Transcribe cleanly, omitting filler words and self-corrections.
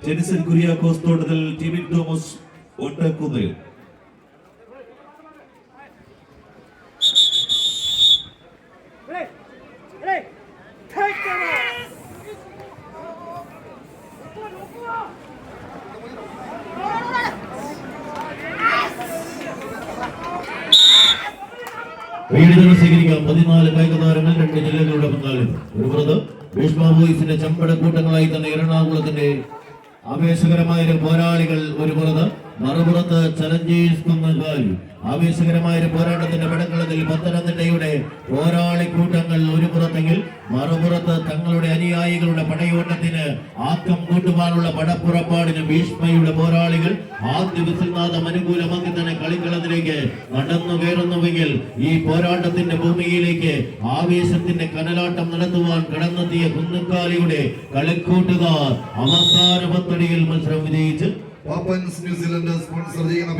ജെനിസൺ കുര്യാക്കോസ് തോട്ടത്തിൽ ടിബിൻ തോമസ് ഒട്ടക്കുന്നിൽ. സ്വീകരിക്കാം 14 കായിക താരങ്ങൾ 2 ജില്ലകളുടെ പങ്കാളിത്തം. ഒരു പുറത്ത് ഭീഷ്മ ബോയ്സിന്റെ ചമ്പട കൂട്ടങ്ങളായി തന്നെ എറണാകുളത്തിന്റെ ആവേശകരമായ പോരാളികൾ ഒരു പുറത്ത്, മറുപുറത്ത് ചലഞ്ചേഴ്സ് കുന്നക്കാലി. ആവേശകരമായ പോരാട്ടത്തിന്റെ പടക്കളത്തിൽ പത്തനംതിട്ടയുടെ പോരാളി കൂട്ടങ്ങൾ ഒരു പുറത്തെങ്കിൽ മറുപുറത്ത് തങ്ങളുടെ അനുയായികളുടെ പടയോട്ടത്തിന് ആക്കം കൂട്ടുവാനുള്ള പടപ്പുറപ്പാടിന് ഭീഷ്മയുടെ പോരാളികൾ ആദ്യ വിസിൽനാഥം അനുകൂലമാക്കി തന്നെ കളിക്കളത്തിലേക്ക് നടന്നു കയറുന്നുവെങ്കിൽ ഈ പോരാട്ടത്തിന്റെ ഭൂമിയിലേക്ക് ആവേശത്തിന്റെ കനലാട്ടം നടത്തുവാൻ കടന്നെത്തിയ കുന്നക്കാലിയുടെ കളിക്കൂട്ടുകാർ അവസാന 10 അടിയിൽ മത്സരം വിജയിച്ച് ന്യൂസിലൻഡ് സ്പോൺസർ ചെയ്യുന്ന